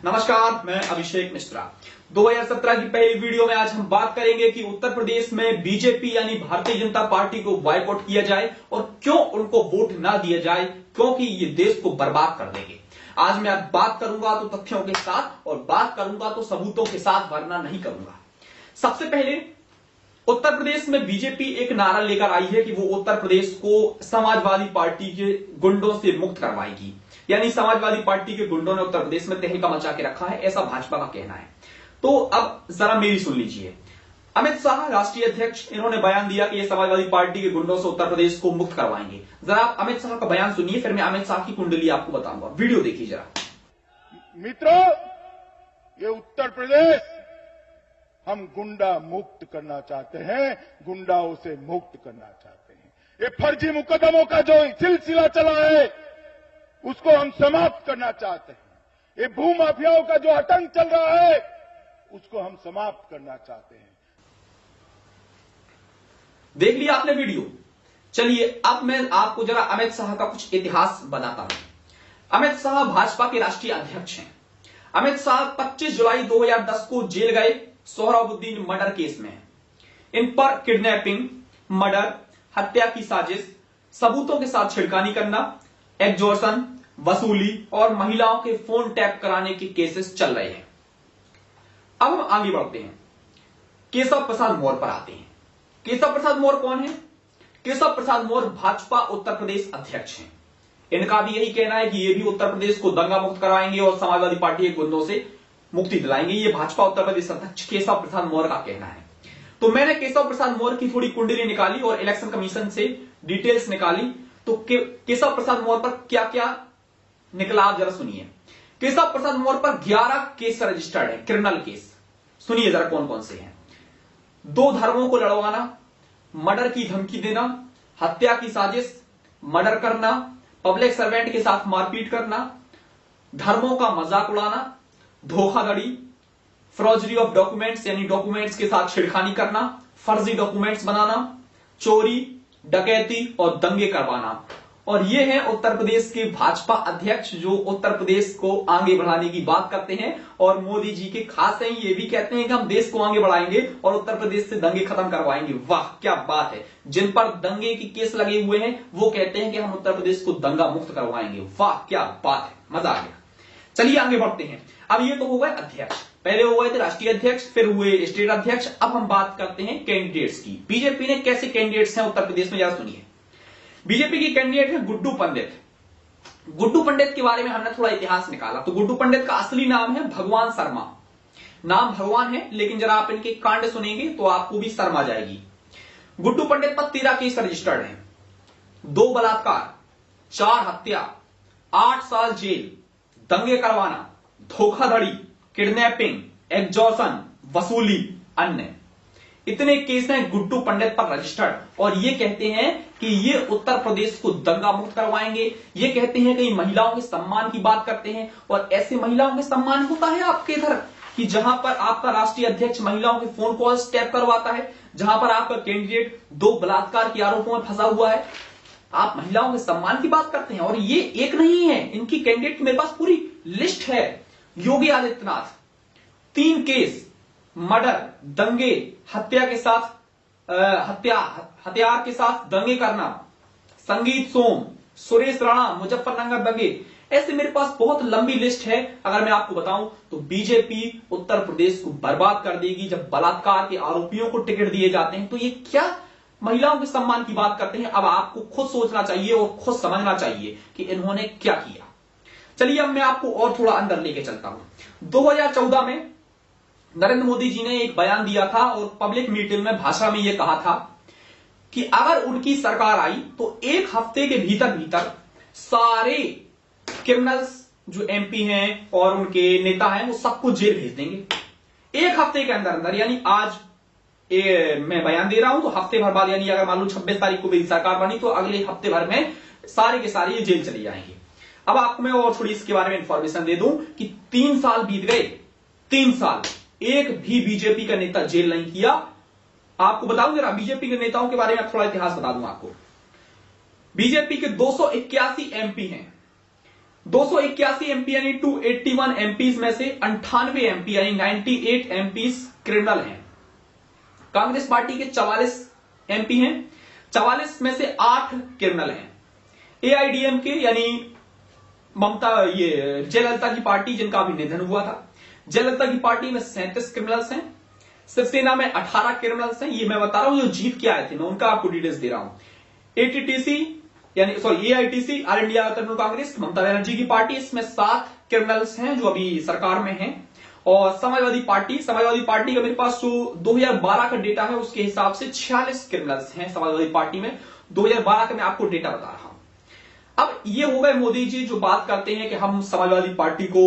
नमस्कार, मैं अभिषेक मिश्रा। 2017 की पहली वीडियो में आज हम बात करेंगे कि उत्तर प्रदेश में बीजेपी यानी भारतीय जनता पार्टी को बॉयकॉट किया जाए और क्यों उनको वोट ना दिया जाए, क्योंकि ये देश को बर्बाद कर देंगे। आज मैं बात करूंगा तो तथ्यों के साथ और बात करूंगा तो सबूतों के साथ, वरना नहीं करूंगा। सबसे पहले उत्तर प्रदेश में बीजेपी एक नारा लेकर आई है कि वो उत्तर प्रदेश को समाजवादी पार्टी के गुंडों से मुक्त करवाएगी, यानी समाजवादी पार्टी के गुंडों ने उत्तर प्रदेश में तहलका मचा के रखा है, ऐसा भाजपा का कहना है। तो अब जरा मेरी सुन लीजिए। अमित शाह राष्ट्रीय अध्यक्ष, इन्होंने बयान दिया कि ये समाजवादी पार्टी के गुंडों से उत्तर प्रदेश को मुक्त करवाएंगे। जरा आप अमित शाह का बयान सुनिए, फिर मैं अमित शाह की कुंडली आपको बताऊंगा। वीडियो देखिए जरा। मित्रों, ये उत्तर प्रदेश हम गुंडा मुक्त करना चाहते हैं, गुंडाओं से मुक्त करना चाहते हैं। ये फर्जी मुकदमों का जो सिलसिला चला है उसको हम समाप्त करना चाहते हैं। ये भू माफियाओं का जो आतंक चल रहा है उसको हम समाप्त करना चाहते हैं। देख लिया आपने वीडियो। चलिए अब मैं आपको जरा अमित शाह का कुछ इतिहास बताता हूं। अमित शाह भाजपा के राष्ट्रीय अध्यक्ष हैं। अमित शाह 25 जुलाई 2010 को जेल गए सोहराबुद्दीन मर्डर केस में। इन पर किडनैपिंग, मर्डर, हत्या की साजिश, सबूतों के साथ छिड़कानी करना, एक्सटॉर्शन, वसूली और महिलाओं के फोन टैप कराने के केसेस चल रहे हैं। अब हम आगे बढ़ते हैं, केशव प्रसाद मौर्य पर आते हैं। केशव प्रसाद मौर्य कौन है? केशव प्रसाद मौर्य भाजपा उत्तर प्रदेश अध्यक्ष हैं। इनका भी यही कहना है कि ये भी उत्तर प्रदेश को दंगा मुक्त कराएंगे और समाजवादी पार्टी के गुंडों से मुक्ति दिलाएंगे। ये भाजपा उत्तर प्रदेश अध्यक्ष केशव प्रसाद मौर्य का कहना है। तो मैंने केशव प्रसाद मौर्य की थोड़ी कुंडली निकाली और इलेक्शन कमीशन से डिटेल्स निकाली। तो केशव प्रसाद मौर्य पर क्या क्या निकला आप जरा सुनिए। केशव प्रसाद मौर्य पर 11 केस रजिस्टर्ड है, क्रिमिनल केस। सुनिए जरा कौन कौन से हैं। 2 धर्मों को लड़वाना, मर्डर की धमकी देना, हत्या की साजिश, मर्डर करना, पब्लिक सर्वेंट के साथ मारपीट करना, धर्मों का मजाक उड़ाना, धोखाधड़ी, फ्रॉजरी ऑफ डॉक्यूमेंट्स यानी डॉक्यूमेंट्स के साथ छिड़खानी करना, फर्जी डॉक्यूमेंट्स बनाना, चोरी, डकैती और दंगे करवाना। और ये हैं उत्तर प्रदेश के भाजपा अध्यक्ष जो उत्तर प्रदेश को आगे बढ़ाने की बात करते हैं और मोदी जी के खास हैं। ये भी कहते हैं कि हम देश को आगे बढ़ाएंगे और उत्तर प्रदेश से दंगे खत्म करवाएंगे। वाह क्या बात है। जिन पर दंगे के केस लगे हुए हैं वो कहते हैं कि हम उत्तर प्रदेश को दंगा मुक्त करवाएंगे। वाह क्या बात है, मजा आ गया। चलिए आगे बढ़ते हैं। अब ये तो हो गए अध्यक्ष, पहले हो गए थे राष्ट्रीय अध्यक्ष, फिर हुए स्टेट अध्यक्ष। अब हम बात करते हैं कैंडिडेट्स की। बीजेपी ने कैसे कैंडिडेट्स हैं उत्तर प्रदेश में, जरा सुनिए। बीजेपी की कैंडिडेट है गुड्डू पंडित। गुड्डू पंडित के बारे में हमने थोड़ा इतिहास निकाला। तो गुड्डू पंडित का असली नाम है भगवान शर्मा। नाम भगवान है, लेकिन जरा आप इनके कांड सुनेंगे तो आपको भी शर्म आ जाएगी। गुड्डू पंडित पर 13 केस रजिस्टर्ड हैं। 2 बलात्कार, 4 हत्या, 8 साल जेल, दंगे करवाना, धोखाधड़ी, किडनैपिंग, एक्सटॉर्शन, वसूली, अन्य, इतने केस हैं गुड्डू पंडित पर रजिस्टर्ड। और ये कहते हैं कि ये उत्तर प्रदेश को दंगा मुक्त करवाएंगे। ये कहते हैं कि महिलाओं के सम्मान की बात करते हैं। और ऐसे महिलाओं के सम्मान होता है आपके इधर कि जहां पर आपका राष्ट्रीय अध्यक्ष महिलाओं के फोन कॉल्स टैप करवाता है, जहां पर आपका कैंडिडेट 2 बलात्कार के आरोपों में फंसा हुआ है, आप महिलाओं के सम्मान की बात करते हैं। और ये एक नहीं है, इनकी कैंडिडेट की मेरे पास पूरी लिस्ट है। योगी आदित्यनाथ 3 केस, मर्डर, दंगे, हत्या के साथ हथियार के साथ दंगे करना, संगीत सोम, सुरेश राणा, मुजफ्फरनगर दंगे, ऐसे मेरे पास बहुत लंबी लिस्ट है। अगर मैं आपको बताऊं तो बीजेपी उत्तर प्रदेश को बर्बाद कर देगी। जब बलात्कार के आरोपियों को टिकट दिए जाते हैं तो ये क्या महिलाओं के सम्मान की बात करते हैं। अब आपको खुद सोचना चाहिए और खुद समझना चाहिए कि इन्होंने क्या किया। चलिए अब मैं आपको और थोड़ा अंदर लेके चलता हूं। 2014 में नरेंद्र मोदी जी ने एक बयान दिया था और पब्लिक मीटिंग में भाषण में यह कहा था कि अगर उनकी सरकार आई तो 1 हफ्ते के भीतर भीतर सारे क्रिमिनल्स जो एमपी हैं और उनके नेता हैं वो सबको जेल भेज देंगे 1 हफ्ते के अंदर अंदर। यानी आज मैं बयान दे रहा हूं तो हफ्ते भर बाद, यानी अगर मान लो 26 तारीख को मेरी सरकार बनी तो अगले हफ्ते भर में सारे के सारे ये जेल चले जाएंगे। अब आपको मैं और थोड़ी इसके बारे में इंफॉर्मेशन दे दूं कि 3 साल बीत गए, 3 साल एक भी बीजेपी का नेता जेल नहीं किया। आपको बताऊं जरा बीजेपी के नेताओं के बारे में थोड़ा इतिहास बता दूं आपको। बीजेपी के 281 एमपी हैं, 281 एमपी यानी 281 एमपीज में से 98 एमपी यानी 98 एमपीज क्रिमिनल हैं। कांग्रेस पार्टी के 44 एमपी हैं, 44 में से 8 क्रिमिनल हैं। एआईडीएमके यानी जयललिता की पार्टी, जिनका अभी निधन हुआ था, जयललिता की पार्टी में 37 क्रिमिनल्स हैं। शिवसेना में 18 क्रिमिनल्स हैं। ये मैं बता रहा हूं जो जीत के आए थे, मैं उनका आपको डिटेल्स दे रहा हूं। AITC all India Trinamool Congress, Mamata Banerjee की पार्टी, इसमें 7 क्रिमिनल्स हैं जो अभी सरकार में हैं। और समाजवादी पार्टी का मेरे पास जो 2012 का डेटा है उसके हिसाब से 46 क्रिमिनल्स हैं समाजवादी पार्टी में। 2012 का मैं आपको डेटा बता रहा हूं। अब ये हो गए मोदी जी जो बात करते हैं कि हम समाजवादी पार्टी को,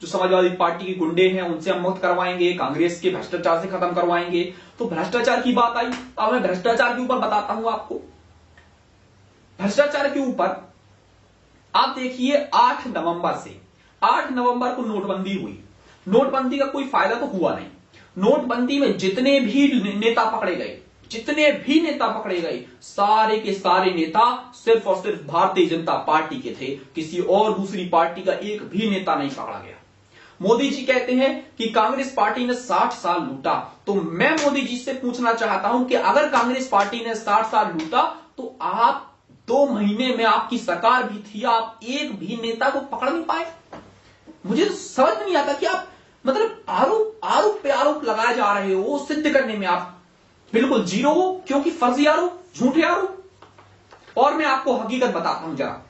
जो समाजवादी पार्टी के गुंडे हैं उनसे हम मुक्त करवाएंगे, कांग्रेस के भ्रष्टाचार से खत्म करवाएंगे। तो भ्रष्टाचार की बात आई, अब मैं भ्रष्टाचार के ऊपर बताता हूं आपको। भ्रष्टाचार के ऊपर आप देखिए 8 नवंबर को नोटबंदी हुई। नोटबंदी का कोई फायदा तो हुआ नहीं। नोटबंदी में जितने भी नेता पकड़े गए, सारे के सारे नेता सिर्फ और सिर्फ भारतीय जनता पार्टी के थे। किसी और दूसरी पार्टी का एक भी नेता नहीं पकड़ा गया। मोदी जी कहते हैं कि कांग्रेस पार्टी ने 60 साल लूटा। तो मैं मोदी जी से पूछना चाहता हूं कि अगर कांग्रेस पार्टी ने 60 साल लूटा तो आप 2 महीने में आपकी सरकार भी थी, आप एक भी नेता को पकड़ नहीं पाए। मुझे तो समझ नहीं आता कि आप मतलब आरोप पे आरोप लगाए जा रहे हो, सिद्ध करने में आप बिल्कुल जीरो हो, क्योंकि फर्जी आरोप, झूठे आरोप। और मैं आपको हकीकत बताता हूं जरा,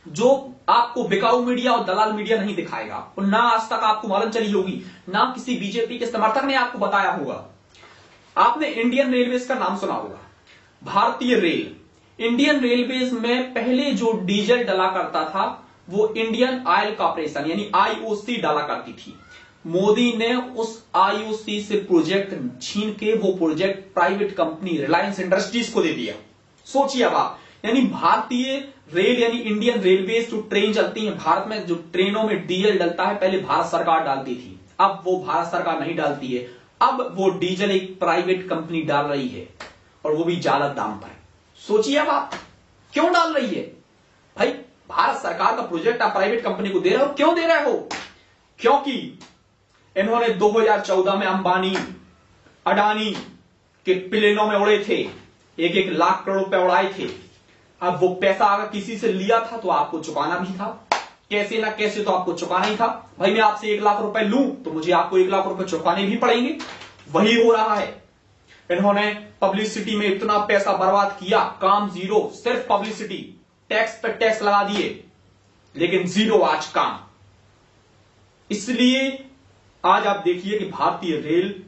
जो आपको बिकाऊ मीडिया और दलाल मीडिया नहीं दिखाएगा, और ना आज तक आपको मालूम चली होगी, ना किसी बीजेपी के समर्थक ने आपको बताया होगा। आपने इंडियन रेलवेज का नाम सुना होगा, भारतीय रेल। इंडियन रेलवेज में पहले जो डीजल डला करता था वो इंडियन ऑयल कॉर्पोरेशन यानी आईओसी डाला करती थी। मोदी ने उस आईओसी से प्रोजेक्ट छीन के वो project private company Reliance industries को दे दिया। सोचिए अब आप, यानी भारतीय रेल यानी इंडियन रेलवे जो ट्रेन चलती है भारत में, जो ट्रेनों में डीजल डलता है पहले भारत सरकार डालती थी, अब वो भारत सरकार नहीं डालती है। अब वो डीजल एक प्राइवेट कंपनी डाल रही है, और वो भी जायज दाम पर। सोचिए अब आप, क्यों डाल रही है भाई? भारत सरकार का प्रोजेक्ट आप प्राइवेट कंपनी को दे रहे हो, क्यों दे रहे हो? क्योंकि इन्होंने 2014 में अंबानी अडानी के प्लेनों में उड़े थे, 1-1 लाख करोड़ रुपए उड़ाए थे। अब वो पैसा अगर किसी से लिया था तो आपको चुकाना भी था, कैसे ना कैसे तो आपको चुकाना ही था। भाई मैं आपसे 1 लाख रुपए लूं तो मुझे आपको 1 लाख रुपए चुकाने भी पड़ेंगे। वही हो रहा है। इन्होंने पब्लिसिटी में इतना पैसा बर्बाद किया, काम जीरो, सिर्फ पब्लिसिटी, टैक्स पे टैक्स लगा दिए, लेकिन जीरो आज काम। इसलिए आज आप देखिए कि भारतीय रेल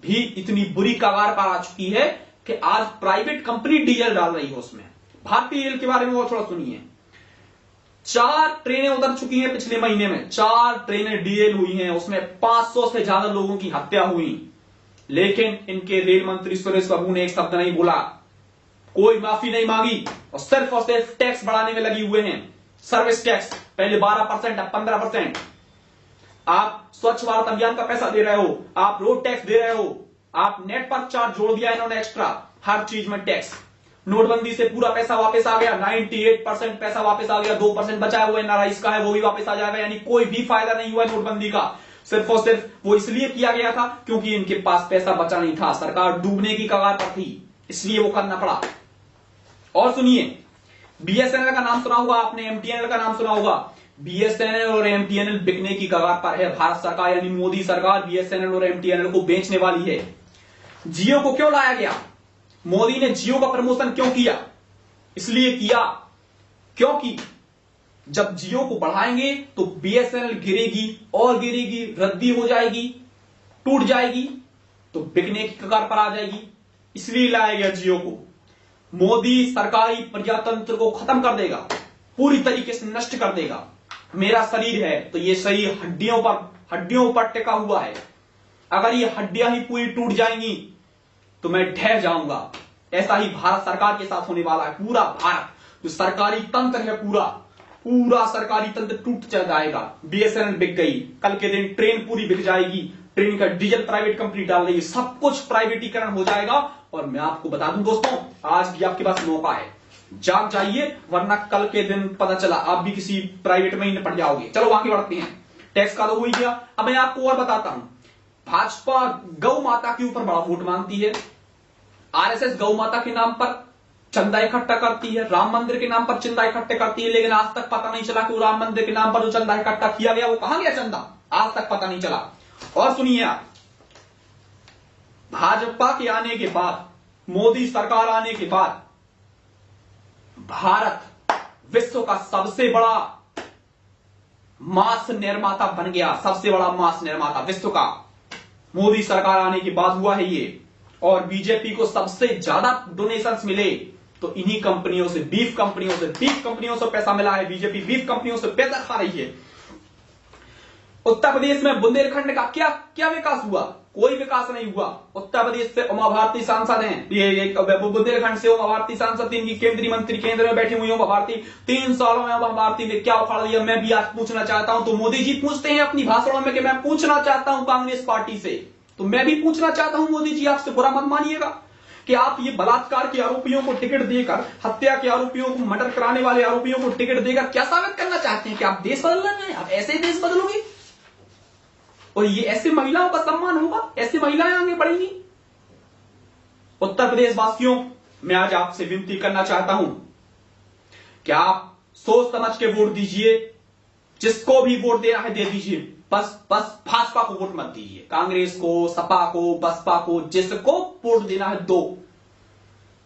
भी इतनी बुरी कगार पर आ चुकी है कि आज प्राइवेट कंपनी डीजल डाल रही है उसमें। भारतीय रेल के बारे में और थोड़ा सुनिए। 4 ट्रेनें उतर चुकी हैं पिछले महीने में, 4 ट्रेनें डीएल हुई हैं, उसमें 500 से ज्यादा लोगों की हत्या हुई। लेकिन इनके रेल मंत्री सुरेश प्रभु ने एक शब्द नहीं बोला, कोई माफी नहीं मांगी, और सिर्फ टैक्स बढ़ाने में लगी हुए हैं। सर्विस टैक्स पहले 12%, अब 15%। आप स्वच्छ भारत अभियान का पैसा दे रहे हो, आप रोड टैक्स दे रहे हो, आप नेट पर चार्ज जोड़ दिया इन्होंने एक्स्ट्रा, हर चीज में टैक्स। नोटबंदी से पूरा पैसा वापस आ गया, 98% पैसा वापस आ गया, 2% बचाए हुए एनआरआईज का है वो भी वापस आ जाएगा। यानी कोई भी फायदा नहीं हुआ नोटबंदी का। सिर्फ और सिर्फ वो इसलिए किया गया था क्योंकि इनके पास पैसा बचा नहीं था, सरकार डूबने की कगार पर थी, इसलिए वो करना पड़ा। और सुनिए, बीएसएनएल का नाम सुना होगा आपने, एमटीएनएल का नाम सुना होगा। बीएसएनएल और एमटीएनएल बिकने की कगार पर है। भारत सरकार यानी मोदी सरकार बीएसएनएल और एमटीएनएल को बेचने वाली है। जियो को क्यों लाया गया? मोदी ने जियो का प्रमोशन क्यों किया? इसलिए किया क्योंकि जब जियो को बढ़ाएंगे तो बीएसएनएल गिरेगी और गिरेगी, रद्दी हो जाएगी, टूट जाएगी, तो बिकने की कगार पर आ जाएगी। इसलिए लाया गया जियो को। मोदी सरकारी प्रजातंत्र को खत्म कर देगा, पूरी तरीके से नष्ट कर देगा। मेरा शरीर है तो ये शरीर हड्डियों पर टिका हुआ है। अगर ये हड्डियां ही पूरी टूट जाएंगी तो मैं ढह जाऊंगा। ऐसा ही भारत सरकार के साथ होने वाला है। पूरा भारत जो सरकारी तंत्र है, पूरा सरकारी तंत्र टूट जाएगा। बीएसएनएल बिक गई, कल के दिन ट्रेन पूरी बिक जाएगी, ट्रेन का डीजल प्राइवेट कंपनी डाल रही है, सब कुछ प्राइवेटीकरण हो जाएगा। और मैं आपको बता दूं दोस्तों, आज भी आपके पास मौका है, जाग जाइए, वरना कल के दिन पता चला आप भी किसी प्राइवेट में ही निपट जाओगे। चलो आगे बढ़ते हैं। टैक्स का तो हो ही गया। अब मैं आपको और बताता हूं, भाजपा गौ माता के ऊपर बड़ा वोट मांगती है, आरएसएस गौ माता के नाम पर चंदा इकट्ठा करती है, राम मंदिर के नाम पर चंदा इकट्ठा करती है, लेकिन आज तक पता नहीं चला कि वो राम मंदिर के नाम पर जो चंदा इकट्ठा किया गया वो कहां गया चंदा, आज तक पता नहीं चला। और सुनिए आप, भाजपा के आने के बाद, मोदी सरकार आने के बाद भारत विश्व का सबसे बड़ा मांस निर्माता बन गया, सबसे बड़ा मांस निर्माता विश्व का। मोदी सरकार आने के बाद हुआ है ये। और बीजेपी को सबसे ज्यादा डोनेशंस मिले तो इन्हीं कंपनियों से, बीफ कंपनियों से पैसा मिला है। बीजेपी बीफ कंपनियों से पैसा खा रही है। उत्तर प्रदेश में बुंदेलखंड का क्या क्या विकास हुआ? कोई विकास नहीं हुआ। उत्तर प्रदेश से उमा भारती सांसद हैं, ये बुंदेलखंड से उमा भारती सांसद, इनकी केंद्रीय मंत्री केंद्र में बैठी हुई उमा भारती। 3 सालों में उमा भारती ने क्या उखाड़ दिया, मैं भी आज पूछना चाहता हूं। तो मोदी जी पूछते हैं अपनी भाषणों में कि मैं पूछना चाहता हूं कांग्रेस पार्टी से, तो मैं भी पूछना चाहता हूं मोदी जी आपसे, बुरा मत मानिएगा कि आप ये बलात्कार के आरोपियों को टिकट देकर, हत्या के आरोपियों को, मर्डर कराने वाले आरोपियों को टिकट देकर क्या साबित करना चाहते हैं कि आप देश बदल रहे हैं, आप ऐसे देश बदलोगे और ये ऐसे महिलाओं का सम्मान होगा, ऐसी महिलाएं आगे बढ़ेंगी। उत्तर प्रदेश वासियों, मैं आज आपसे विनती करना चाहता हूं कि आप सोच समझ के वोट दीजिए, जिसको भी वोट देना है दे दीजिए, बस भाजपा को वोट मत दीजिए, कांग्रेस को, सपा को, बसपा को, जिसको वोट देना है दो,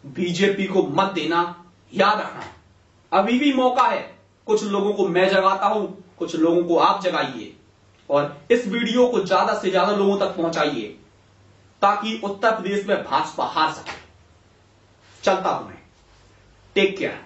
बीजेपी को मत देना। याद रखना अभी भी मौका है। कुछ लोगों को मैं जगाता हूं, कुछ लोगों को आप जगाइए और इस वीडियो को ज्यादा से ज्यादा लोगों तक पहुंचाइए ताकि उत्तर प्रदेश में भाजपा हार सके। चलता हूं मैं, टेक केयर।